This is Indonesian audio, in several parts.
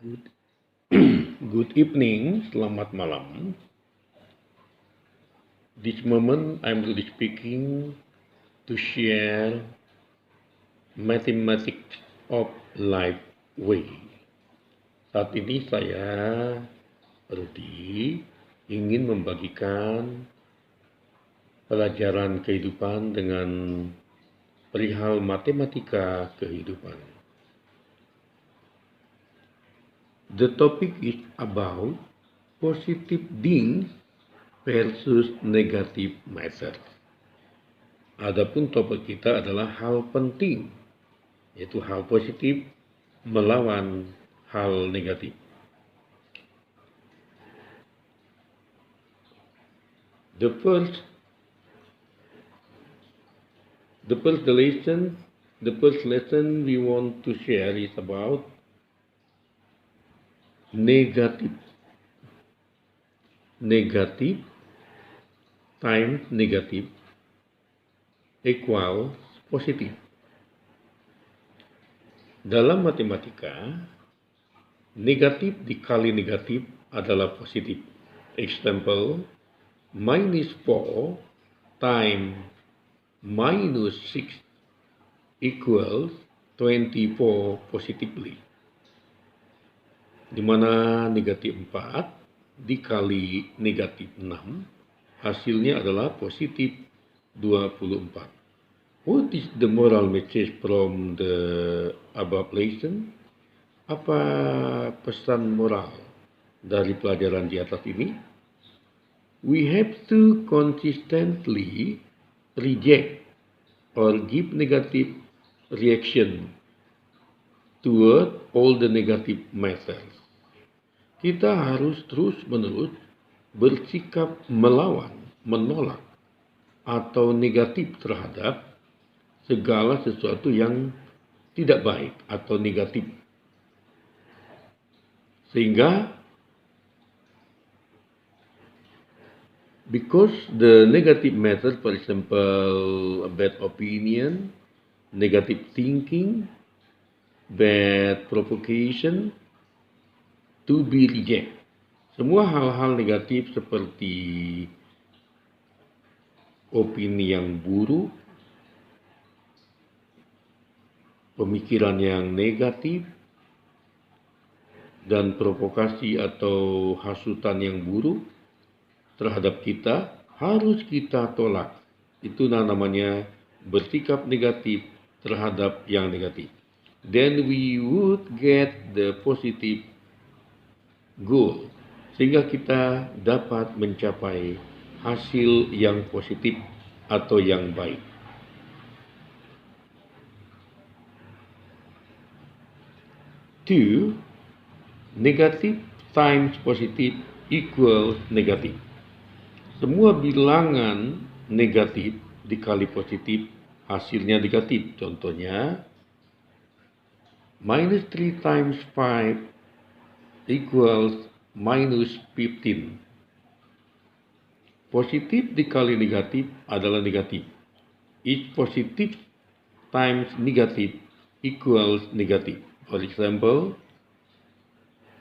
Good, good evening, selamat malam. This moment I'm really speaking to share mathematics of life way. Saat ini saya, Rudi, ingin membagikan pelajaran kehidupan dengan perihal matematika kehidupan. The topic is about positive things versus negative matter. Adapun topik kita adalah hal penting, yaitu hal positif melawan hal negatif. The first lesson we want to share is about negative times negative equals positif. Dalam matematika, negatif dikali negatif adalah positif. Example, minus 4 times minus 6 equals 24 positively. Di mana negatif 4 dikali negatif 6 hasilnya adalah positif 24. What is the moral message from the above lesson? Apa pesan moral dari pelajaran di atas ini? We have to consistently reject or give negative reaction toward all the negative matters. Kita harus terus-menerus bersikap melawan, menolak, atau negatif terhadap segala sesuatu yang tidak baik atau negatif. Sehingga, because the negative matter, for example, a bad opinion, negative thinking, bad provocation, to be reject. Semua hal-hal negatif seperti opini yang buruk, pemikiran yang negatif, dan provokasi atau hasutan yang buruk terhadap kita harus kita tolak. Itu namanya bersikap negatif terhadap yang negatif. Then we would get the positive goal, sehingga kita dapat mencapai hasil yang positif atau yang baik. Two, negative times positif equals negatif. Semua bilangan negatif dikali positif hasilnya negatif. Contohnya, minus 3 times 5 equals minus 15. Positif dikali negatif adalah negatif. Each positive times negative equals negative. For example,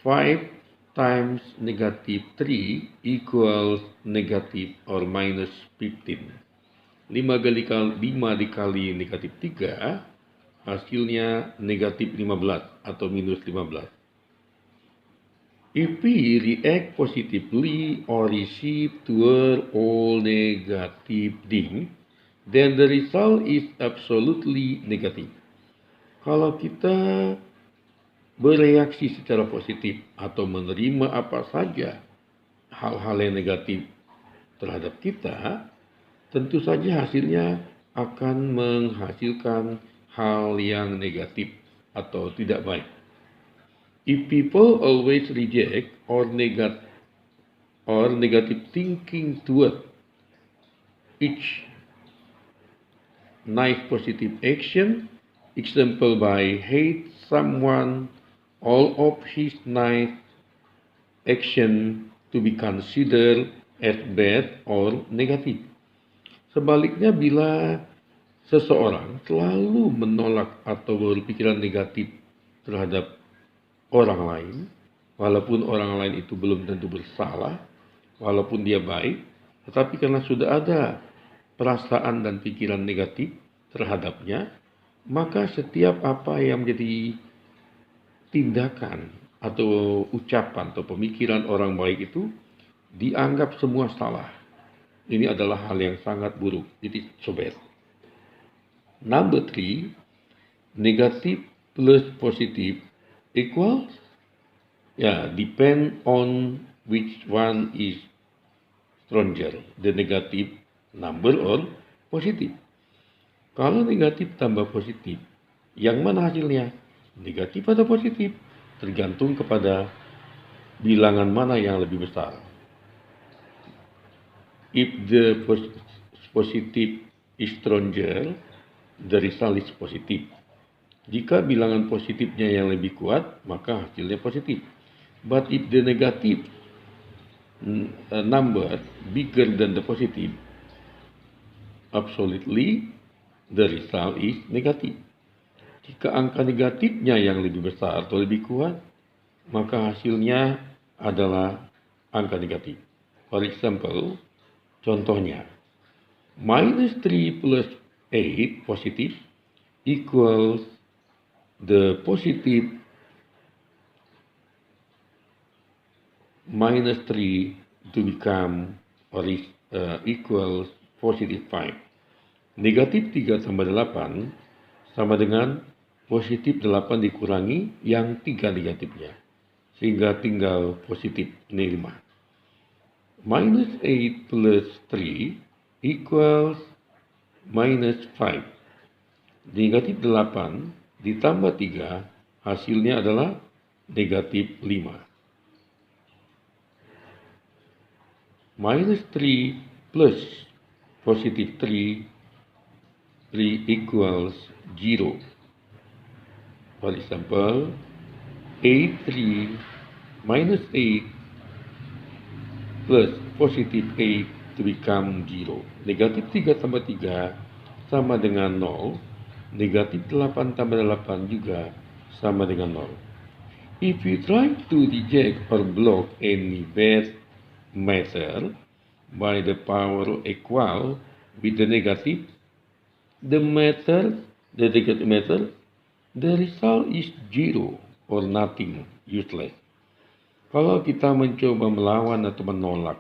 5 times negative 3 equals negative or minus 15. 5 dikali negatif 3 hasilnya negatif 15 atau minus 15. If we react positively or receive toward all negative things, then the result is absolutely negative. Kalau kita bereaksi secara positif atau menerima apa saja hal-hal yang negatif terhadap kita, tentu saja hasilnya akan menghasilkan hal yang negatif atau tidak baik. If people always reject or negative thinking toward each nice positive action, example by hate someone, all of his nice action to be considered as bad or negative. Sebaliknya, bila seseorang selalu menolak atau berpikiran negatif terhadap orang lain, walaupun orang lain itu belum tentu bersalah, walaupun dia baik, tetapi karena sudah ada perasaan dan pikiran negatif terhadapnya, maka setiap apa yang menjadi tindakan atau ucapan atau pemikiran orang baik itu dianggap semua salah. Ini adalah hal yang sangat buruk. Jadi sobat. Number 3, negatif plus positif equals, depend on which one is stronger, the negative number or positif. Kalau negatif tambah positif, yang mana hasilnya? Negatif atau positif? Tergantung kepada bilangan mana yang lebih besar. If the positive is stronger, the result is positif. Jika bilangan positifnya yang lebih kuat, maka hasilnya positif. But if the negative number bigger than the positive, absolutely the result is negatif. Jika angka negatifnya yang lebih besar atau lebih kuat, maka hasilnya adalah angka negatif. For example, contohnya, -3 plus 8 positif equals the positive -3 to become or equals positive 5. Negatif 3 tambah 8 sama dengan positif 8 dikurangi yang 3 negatifnya. Sehingga tinggal positif ini 5. -8 plus 3 equals -5. Negatif 8 ditambah 3 hasilnya adalah negatif 5. -3 plus positif 3 equals 0. For example, 3 minus 8 plus positif 8 to become 0. Negatif 3 tambah 3 sama dengan 0. Negatif 8 tambah 8 juga sama dengan 0. If you try to reject or block any bad matter by the power equal with the negative, the negative matter, the result is 0 or nothing, useless. Kalau kita mencoba melawan atau menolak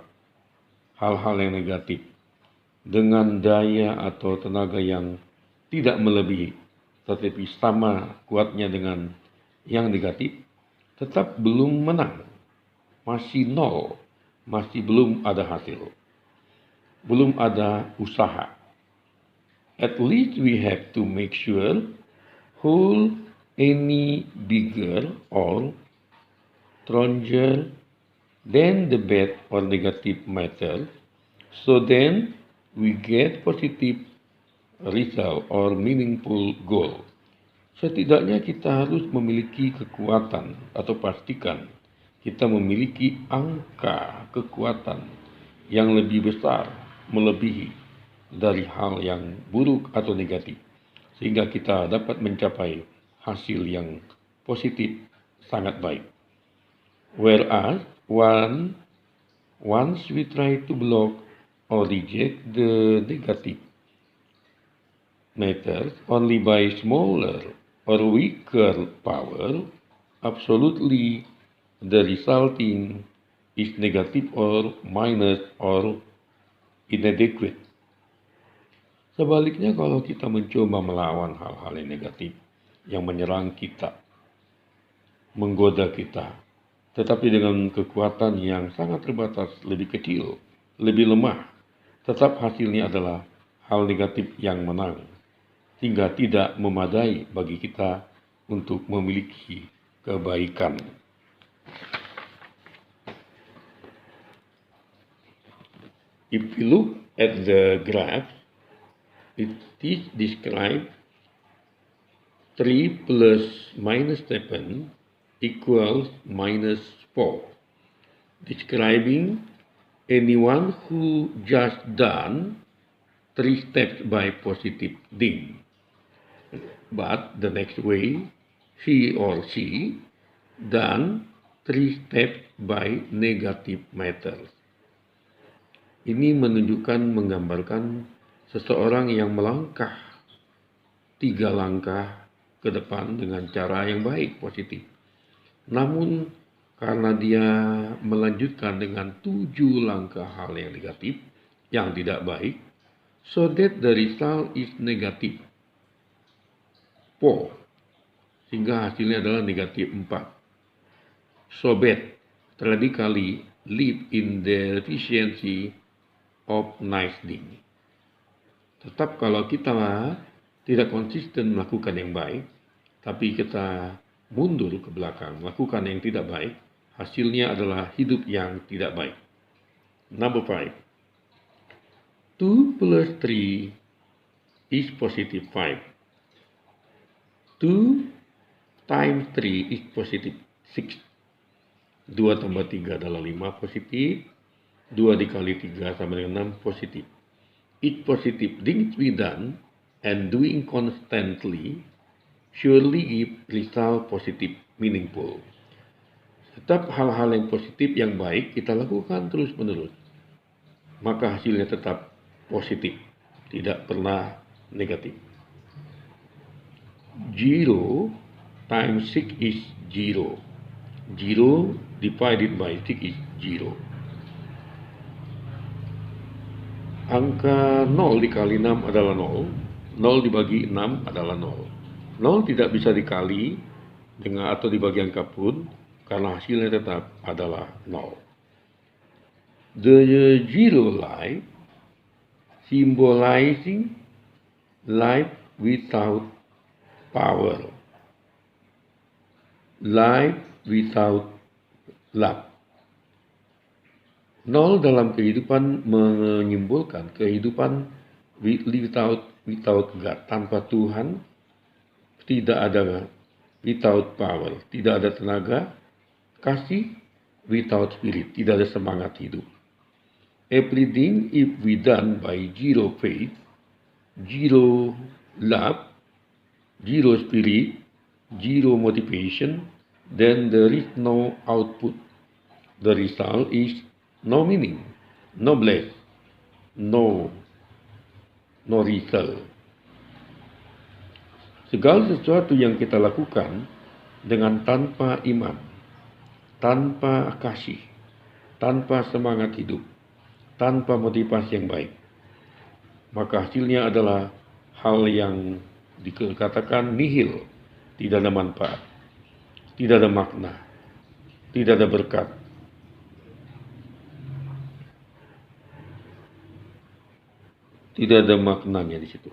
hal-hal yang negatif dengan daya atau tenaga yang tidak melebihi, tetapi sama kuatnya dengan yang negatif, tetap belum menang, masih nol, masih belum ada hasil, belum ada usaha. At least we have to make sure whole any bigger or stronger than the bad or negative matter, so then we get positive result or meaningful goal. Setidaknya kita harus memiliki kekuatan atau pastikan kita memiliki angka kekuatan yang lebih besar melebihi dari hal yang buruk atau negatif, sehingga kita dapat mencapai hasil yang positif sangat baik. Whereas once we try to block or reject the negative matters only by smaller or weaker power, absolutely the resulting is negative or minus or inadequate. Sebaliknya, kalau kita mencoba melawan hal-hal yang negatif yang menyerang kita, menggoda kita, tetapi dengan kekuatan yang sangat terbatas, lebih kecil, lebih lemah, tetap hasilnya adalah hal negatif yang menang, sehingga tidak memadai bagi kita untuk memiliki kebaikan. If you look at the graph, it is described 3 plus -7 equals -4, describing anyone who just done 3 steps by positive thing, but the next way he or she dan 3 steps by negative matters. Ini menggambarkan seseorang yang melangkah 3 langkah ke depan dengan cara yang baik, positif. Namun karena dia melanjutkan dengan 7 langkah hal yang negatif, yang tidak baik, so that the result is negative 4, sehingga hasilnya adalah negatif 4. So bad, tragically live in the deficiency of nice deed. Tetap kalau kita tidak konsisten melakukan yang baik, tapi kita mundur ke belakang melakukan yang tidak baik, hasilnya adalah hidup yang tidak baik. Number 5. 2 plus 3 is positive 5. 2 times 3 is positive 6. 2 tambah 3 adalah 5 positif. 2 dikali 3 sama dengan 6 positif. Each positive thing we done and doing constantly surely give result positive meaningful. Tetap hal-hal yang positif yang baik kita lakukan terus-menerus, maka hasilnya tetap positif, tidak pernah negatif. 0 times 6 is 0. 0 divided by 6 is 0. Angka 0 dikali 6 adalah 0. 0 dibagi 6 adalah 0. 0 tidak bisa dikali dengan atau dibagi angka pun, karena hasilnya tetap adalah 0. The zero life symbolizing life without power, life without love. 0 dalam kehidupan menyimbolkan kehidupan without God, tanpa Tuhan. Tidak ada without power, tidak ada tenaga kasih. Without spirit, tidak ada semangat hidup. Everything if we done by 0 faith, 0 love, 0 spirit, 0 motivation, then there is no output. The result is no meaning, no bliss, no result. Segala sesuatu yang kita lakukan dengan tanpa iman, tanpa kasih, tanpa semangat hidup, tanpa motivasi yang baik, maka hasilnya adalah hal yang dikatakan nihil, tidak ada manfaat, tidak ada makna, tidak ada berkat. Tidak ada maknanya di situ.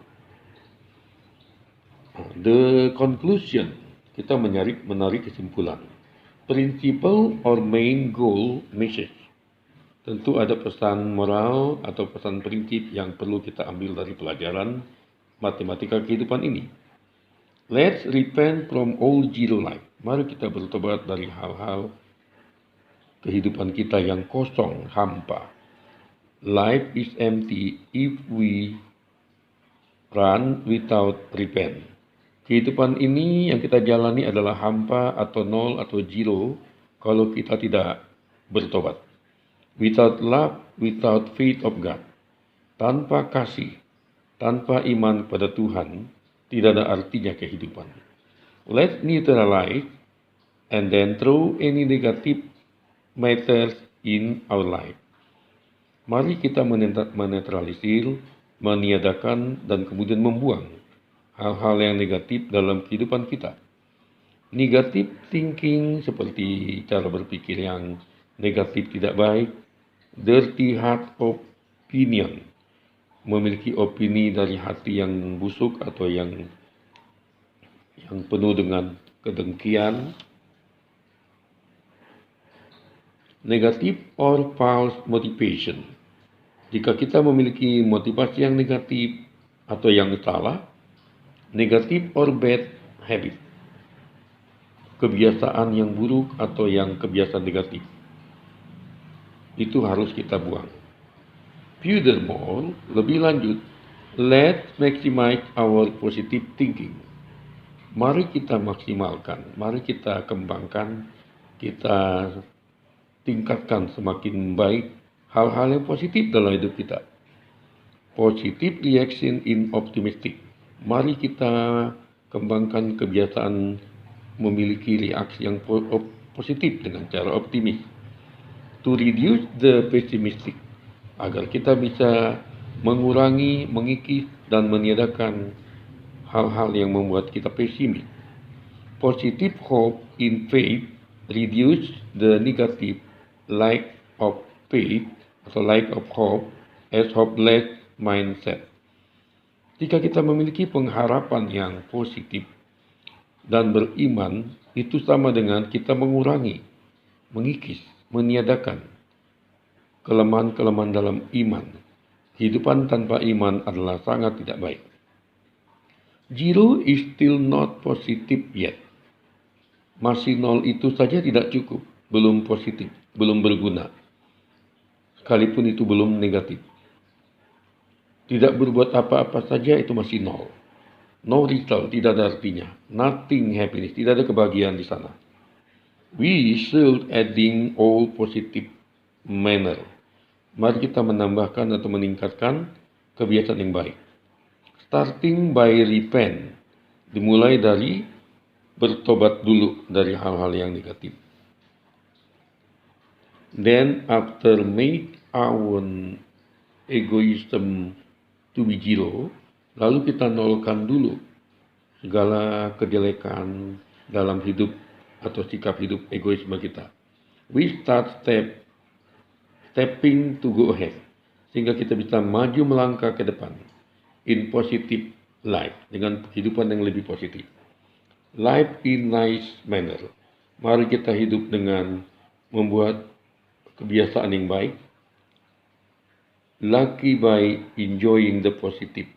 The conclusion, kita menarik kesimpulan. Principle or main goal message. Tentu ada pesan moral atau pesan prinsip yang perlu kita ambil dari pelajaran matematika kehidupan ini. Let's repent from all zero life. Mari kita bertobat dari hal-hal kehidupan kita yang kosong, hampa. Life is empty if we run without repent. Kehidupan ini yang kita jalani adalah hampa atau nol atau zero kalau kita tidak bertobat. Without love, without faith of God. Tanpa kasih, tanpa iman pada Tuhan, tidak ada artinya kehidupan. Let's neutralize and then throw any negative matters in our life. Mari kita menetralisir, meniadakan, dan kemudian membuang hal-hal yang negatif dalam kehidupan kita. Negative thinking seperti cara berpikir yang negatif tidak baik, dirty heart opinion, memiliki opini dari hati yang busuk atau yang penuh dengan kedengkian. Negative or false motivation. Jika kita memiliki motivasi yang negatif atau yang salah, negative or bad habit, kebiasaan yang buruk atau yang kebiasaan negatif, itu harus kita buang. Furthermore, lebih lanjut, let's maximize our positive thinking. Mari kita maksimalkan, mari kita kembangkan kita tingkatkan semakin baik hal-hal yang positif dalam hidup kita. Positive reaction in optimistic. Mari kita kembangkan kebiasaan memiliki reaksi yang positif dengan cara optimis. To reduce the pessimistic. Agar kita bisa mengurangi, mengikis, dan meniadakan hal-hal yang membuat kita pesimis. Positive hope in faith reduce the negative lack of faith atau lack of hope as hopeless mindset. Jika kita memiliki pengharapan yang positif dan beriman, itu sama dengan kita mengurangi, mengikis, meniadakan kelemahan-kelemahan dalam iman. Kehidupan tanpa iman adalah sangat tidak baik. Zero is still not positive yet. Masih nol itu saja tidak cukup, belum positif, belum berguna. Sekalipun itu belum negatif. Tidak berbuat apa-apa saja itu masih nol. No result, tidak ada artinya. Nothing happiness, tidak ada kebahagiaan di sana. We should adding all positive manner. Mari kita menambahkan atau meningkatkan kebiasaan yang baik. Starting by repent. Dimulai dari bertobat dulu dari hal-hal yang negatif. Then after make our egoism to be zero, lalu kita nolkan dulu segala kejelekan dalam hidup atau sikap hidup egoisme kita. We start stepping to go ahead, sehingga kita bisa maju melangkah ke depan in positive life, dengan kehidupan yang lebih positif. Life in nice manner. Mari kita hidup dengan membuat kebiasaan yang baik. Lucky by enjoying the positive.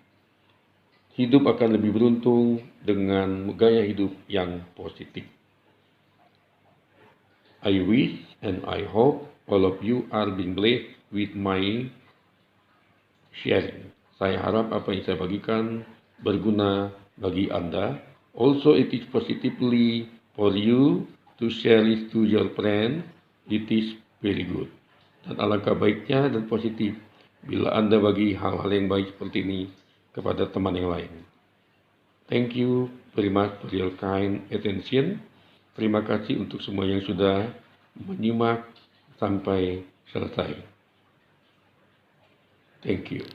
Hidup akan lebih beruntung dengan gaya hidup yang positif. I wish and I hope all of you are being blessed with my sharing. Saya harap apa yang saya bagikan berguna bagi Anda. Also, it is positively for you to share it to your friend. It is very good. Dan alangkah baiknya dan positif bila Anda bagi hal-hal yang baik seperti ini kepada teman yang lain. Thank you very much for your kind attention. Terima kasih untuk semua yang sudah menyimak sampai selesai. Thank you.